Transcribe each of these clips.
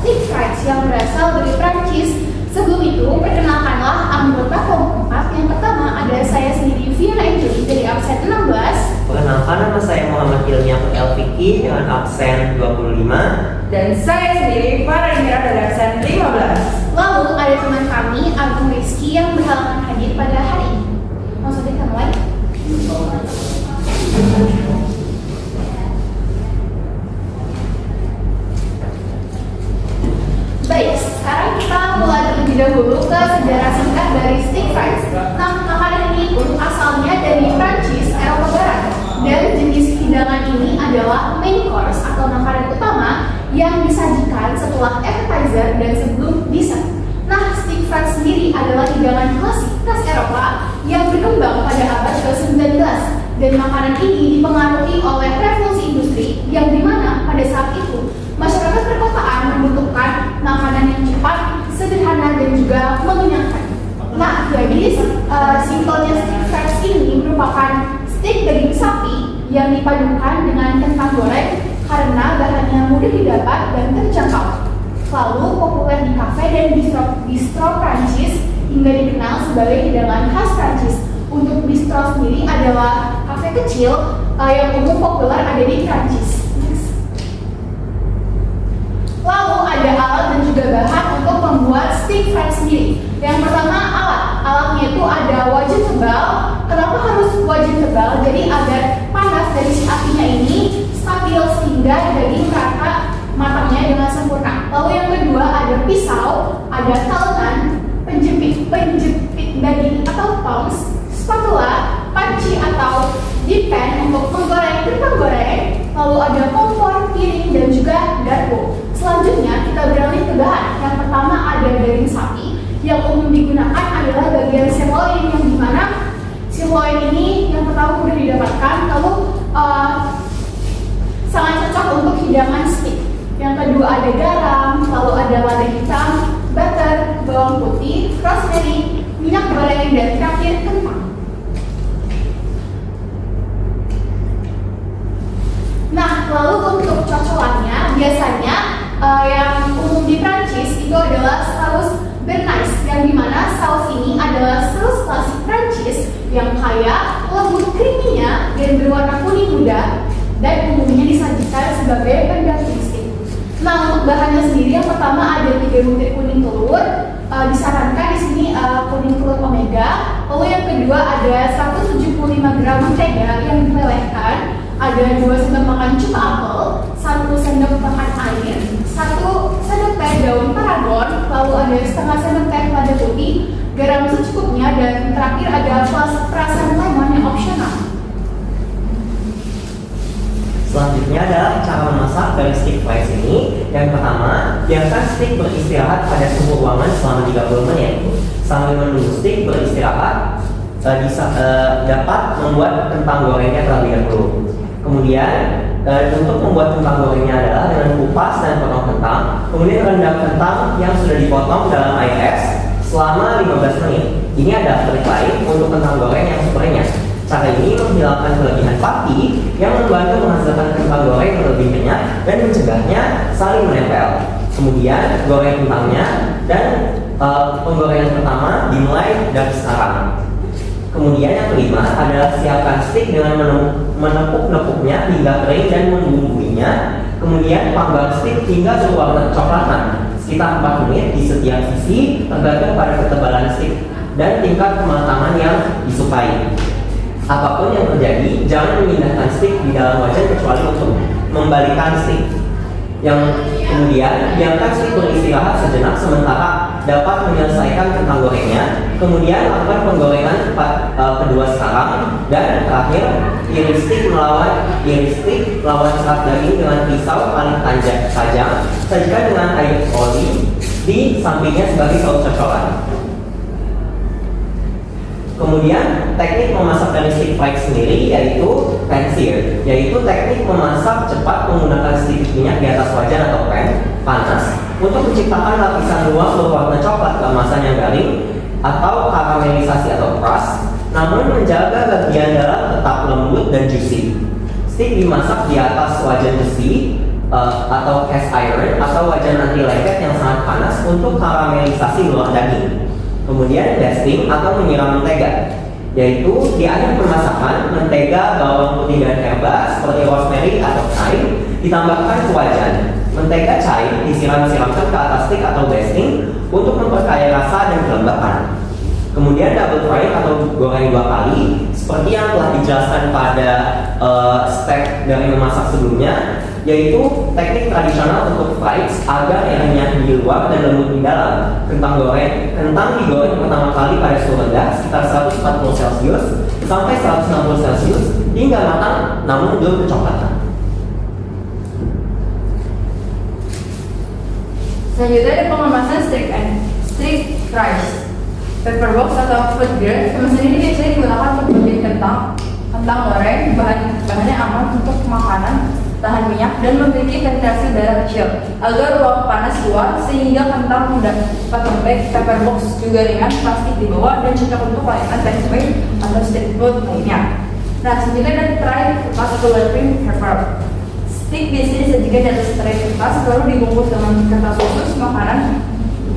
stick fries yang berasal dari Prancis. Sebelum itu, perkenalkanlah anggota kelompok 4. Yang pertama ada saya sendiri, Fiona Angeli dari absen 16. Perkenalkan, nama saya Muhammad Ilmiah Elviki dengan absen 25. Dan saya sendiri, Farah Indra dari absen 15. Lalu ada teman kami, Agung Rizky yang berhalangan hadir pada hari ini. Langsung kita mulai. Baik, sekarang kita mulai terlebih dahulu ke sejarah singkat dari stick fries. Nah, makanan ini pun asalnya dari Prancis, Eropa Barat. Dan jenis hidangan ini adalah main course atau makanan utama yang disajikan setelah appetizer dan sebelum dessert. Nah, stick fries sendiri adalah hidangan klasik khas Eropa yang berkembang pada abad ke-19. Dan makanan ini dipengaruhi oleh revolusi industri yang dimana pada saat itu masyarakat perkotaan membutuhkan makanan yang cepat, sederhana, dan juga mengenyangkan. Nah, jadi simpelnya stick fries ini merupakan steak daging sapi yang dipadukan dengan kentang goreng karena bahannya mudah didapat dan terjangkau. Lalu populer di kafe dan bistro Prancis hingga dikenal sebagai hidangan khas Prancis. Untuk bistro sendiri adalah kafe kecil yang umum populer ada di Prancis. Lalu ada alat dan juga bahan untuk membuat stick fries sendiri. Yang pertama alatnya itu ada wajan tebal. Kenapa harus wajan tebal? Jadi agar panas dari si apinya ini stabil sehingga daging merata matangnya dengan sempurna. Lalu yang kedua ada pisau, ada talenan, penjepit daging atau tongs, spatula, panci atau dip pan untuk menggoreng kentang goreng. Lalu ada kompor, piring, dan juga garpu. Selanjutnya kita beralih ke bahan. Yang pertama ada daging sapi. Yang umum digunakan adalah bagian sirloin yang dimana sirloin ini yang pertama mudah didapatkan, lalu sangat cocok untuk hidangan steak. Yang kedua ada garam, lalu ada lada hitam, butter, bawang putih, rosemary, minyak goreng, dan terakhir kentang. Nah, lalu untuk cocolannya biasanya yang umum di Prancis itu adalah saus Bernays, yang dimana saus ini adalah saus klasik Prancis yang kaya, lembut creamy-nya, dan berwarna kuning muda, dan umumnya disajikan sebagai pendamping steak. Nah, untuk bahannya sendiri yang pertama ada 3 butir kuning telur, disarankan di sini kuning telur omega. Lalu yang kedua ada 175 gram mentega yang dilelehkan, ada 2 sendok makan cuka apel, 1 sendok makan air, 1 sendok teh daun tarragon, lalu ada setengah sendok teh lada putih, garam secukupnya, dan terakhir ada perasan lemon yang opsional. Selanjutnya adalah cara memasak dari stick fries ini. Yang pertama, biarkan stick beristirahat pada suhu ruangan selama 30 menit. Sambil menunggu stick beristirahat, dapat membuat kentang gorengnya terlebih dahulu. Kemudian, untuk membuat kentang gorengnya adalah dengan kupas dan potong kentang. Kemudian rendam kentang yang sudah dipotong dalam air es selama 15 menit. Ini ada trik lain untuk kentang goreng yang sepertinya. Cara ini menghilangkan kelebihan pati yang membantu menghasilkan kentang goreng yang lebih kenyal dan mencegahnya saling menempel. Kemudian goreng kentangnya dan penggorengan pertama dimulai dari sekarang. Kemudian yang kelima adalah siapkan steak dengan menepuk-nepuknya hingga kering dan membumbuinya. Kemudian panggang steak hingga berwarna kecoklatan sekitar 4 menit di setiap sisi tergantung pada ketebalan steak dan tingkat kematangan yang disukai. Apapun yang terjadi, jangan memindahkan stick di dalam wajan kecuali untuk membalikan stick. Yang kemudian biarkan stick beristirahat sejenak sementara dapat menyelesaikan kentang gorengnya. Kemudian lakukan penggorengan kedua sekarang, dan terakhir iris stick melawan serat daging dengan pisau paling tajam. Sajikan dengan air oli di sampingnya sebagai saus cocolan. Kemudian teknik memasak dari stick fries sendiri yaitu pan-sear, yaitu teknik memasak cepat menggunakan sedikit minyak di atas wajan atau pan panas untuk menciptakan lapisan luar berwarna coklat keemasan yang garing atau karamelisasi atau crust, namun menjaga bagian dalam tetap lembut dan juicy. Steak dimasak di atas wajan besi atau cast iron atau wajan anti lengket yang sangat panas untuk karamelisasi luar daging. Kemudian basting atau menyiram mentega, yaitu di akhir pemasakan mentega, bawang putih dan herba seperti rosemary atau thyme ditambahkan ke wajan. Mentega cair disiram-siramkan ke atas steak atau basting untuk memperkaya rasa dan kelembapan. Kemudian double frying atau goreng 2 kali seperti yang telah dijelaskan pada step dari memasak sebelumnya, yaitu teknik tradisional untuk fries agar renyah di luar dan lembut di dalam. Kentang digoreng pertama kali pada suhu rendah sekitar 140 Celcius sampai 160 Celcius hingga matang namun belum kecoklatan. Selanjutnya ada pengemasan steak fries. Paper box atau food grade kemasan ini biasanya digunakan untuk bagian kentang goreng. Bahannya aman untuk makanan, tahan minyak dan memiliki ventilasi udara kecil agar ruang panas keluar sehingga kentang mudah cepat lembek. Paper box juga ringan, plastik di bawah dan cocok untuk layanan takeaway atau street food lainnya. Nah, selanjutnya ada tray kertas atau wrapping paper. Steak biasanya disajikan di atas tray kertas lalu dibungkus dengan kertas khusus. Makanan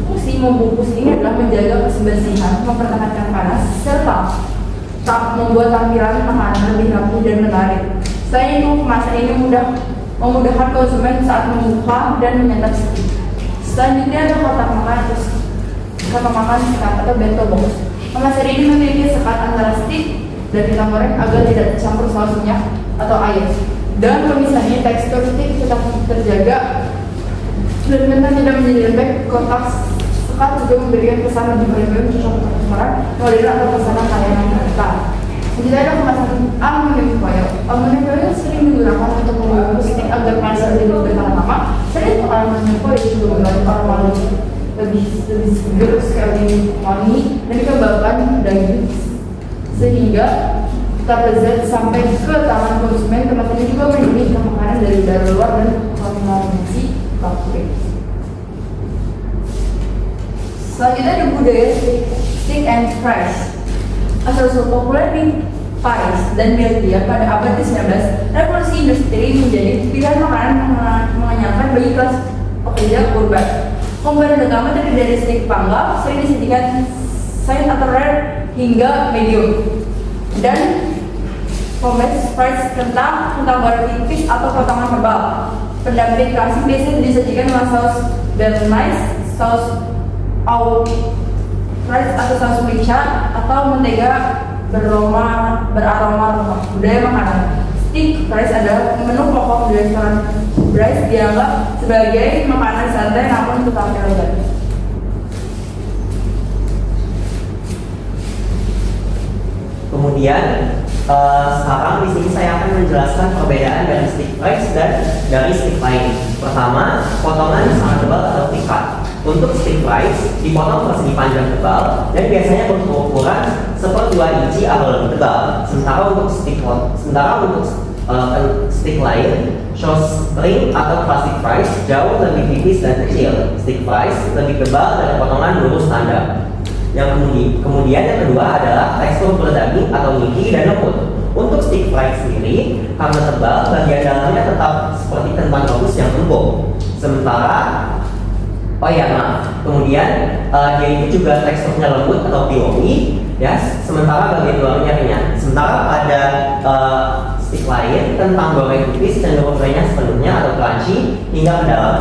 fungsi membungkus ini adalah menjaga kebersihan, mempertahankan panas, serta membuat tampilan makanan lebih rapi dan menarik. Selain itu, kemasan ini memudahkan konsumen saat membuka dan menyantap steak. Selanjutnya ada kotak makan sekat atau bento box. Kemasan ini memiliki sekat antara steak dan kentang goreng agar tidak tercampur saus minyak atau air. Dan pemisahnya tekstur steak tetap terjaga dan kentang tidak menjadi lembek. Kotak sekat juga memberikan kesan lebih premium, cocok untuk restoran, modern atau pesanan layanan mereka. Selanjutnya ada kemasan aluminium foil. Aluminium foil sering digunakan untuk membungkus steak agar panas lebih bertahan lama. Selain itu, aluminium foil juga mengandung aroma lebih segar, sekali wangi, dan dikembangkan daging sehingga tetap lezat sampai ke tangan konsumen. Kemasan ini juga melindungi makanan dari udara luar dan kontaminasi bakteri. Selanjutnya ada budaya steak and fries. Asal-usul populer di Paris dan Belgia pada abad ke-19, revolusi industri menjadi pilihan makanan mengenyangkan bagi kelas pekerja urban. Komponen utama terdiri dari steak panggang, sering disajikan size atau rare hingga medium, dan pommes fries kentang goreng tipis atau potongan tebal. Pendamping klasik biasanya disajikan dengan saus béarnaise, saus au fries atau saus merica atau mentega beraroma rempah. Budaya makanan steak fries adalah menu pokok di restoran Bryce, dianggap sebagai makanan santai namun tetap lezat. Kemudian sekarang di sini saya akan menjelaskan perbedaan dari steak fries dan dari steak lain. Pertama, potongan sangat tebal atau thick cut. Untuk steak fries dipotong persegi panjang tebal dan biasanya berukuran 1/2 inci atau lebih tebal. Sementara untuk steak lain, shoestring atau classic fries jauh lebih tipis dan kecil. Steak fries lebih tebal dari potongan lurus standar. Kemudian yang kedua adalah tekstur kulit daging atau meaty dan lembut. Untuk steak fries sendiri, karena tebal, bagian dalamnya tetap seperti kentang rebus yang empuk. Kemudian dia itu juga teksturnya lembut atau pillowy, ya. Sementara bagian luarnya renyah. Sementara pada steak lain, kentang goreng tipis cenderung renyah sepenuhnya atau crunchy hingga ke dalam.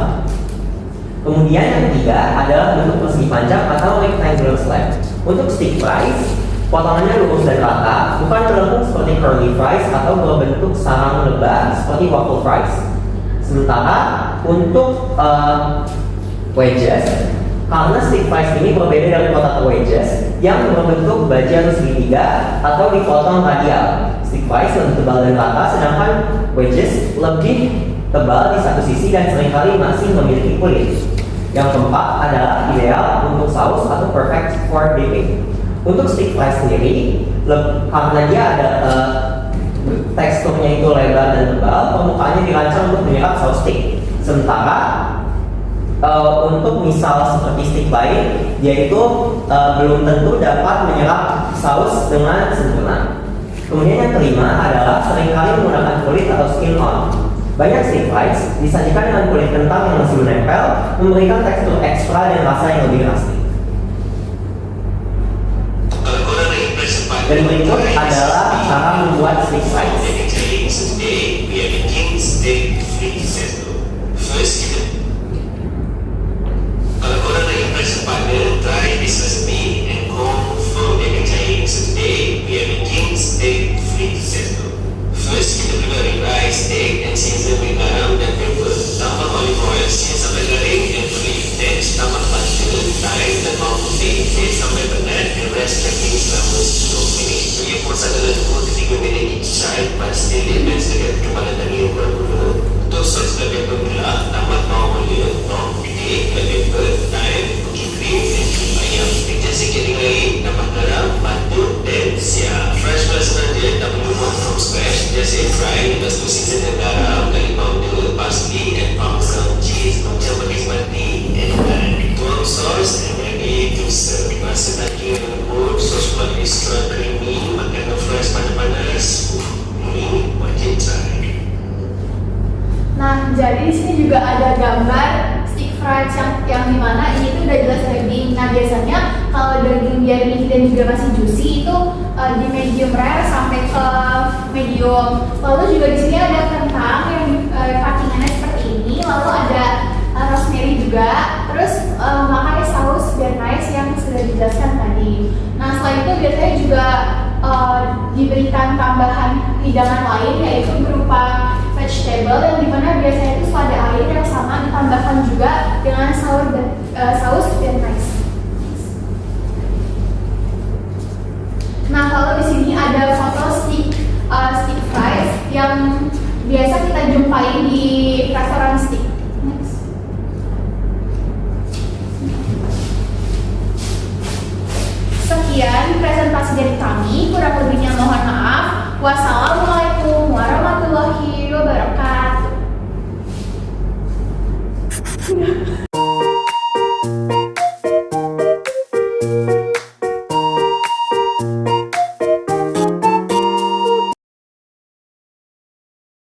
Kemudian yang ketiga adalah bentuk persegi panjang atau rectangular slab. Untuk steak fries, potongannya lurus dan rata, bukan melengkung seperti curly fries atau berbentuk sarang lebar seperti waffle fries. Sementara untuk wedges, karena steak fries ini berbeda dari potato wedges yang berbentuk baja atau segitiga atau dipotong radial. Steak fries lebih tebal dan rata, sedangkan wedges lebih tebal di satu sisi dan seringkali masih memiliki kulit. Yang keempat adalah ideal untuk saus atau perfect for dipping. Untuk steak fries sendiri, karena dia ada teksturnya itu lebar dan tebal, permukaannya dirancang untuk menyerap saus steak. Sementara untuk misal seperti steak lain, yaitu belum tentu dapat menyerap saus dengan sempurna. Kemudian yang kelima adalah seringkali menggunakan kulit atau skin on. Banyak steak fries disajikan dengan kulit kentang yang masih menempel, memberikan tekstur ekstra dan rasa yang lebih asli. Dan berikut adalah cara membuat steak fries. Kalau korang nak impress partner, try this recipe and confirm dia akan cari. So today we are making steak frites. First kita prepare rice, steak and season with garam dan pepper. Tambah olive oil sampai garing and free. Next tambah butter, thyme dan bawang putih sampai penat and rest cooking selama 10 minit. Bagi porsi adalah 2-3 minit each side. Pasti dia best dekat kepala daging bergula. Untuk sos dan pepper pula, tambah bawang oil, bawang putih, pepper, thyme, cooking cream dan cube ayam. Pecah sikit dengan air, tambah garam, batu dan siap. Fresh basahan dia tak perlu buat from scratch. Just air fry, lepas tu season dengan garam, garlic powder, parsley and parmesan cheese macam bagi mati and done. Tuang sos and ready to serve. Rasa daging yang lembut, sos pun extra creamy, makan dengan fresh panas-panas. Ini wajib try. Nah, jadi di sini juga ada gambar stick fries yang dimana ini tuh udah jelas daging. Nah, biasanya kalau daging biar ini dan juga masih juicy itu di medium rare sampai ke medium. Lalu juga di sini ada kentang yang cuttingannya seperti ini. Lalu ada rosemary juga. Terus makanya saus biar nice yang sudah dijelaskan tadi. Nah, setelah itu biasanya juga diberikan tambahan hidangan lain yaitu berupa vegetable yang dimana biasanya itu selada air yang sama ditambahkan juga dengan saus dan rice. Nah, kalau di sini ada foto stick fries yang biasa kita jumpai di restoran steak. Next. Sekian presentasi dari kami, kurang lebihnya mohon maaf. Wassalamualaikum warahmatullahi wabarakatuh.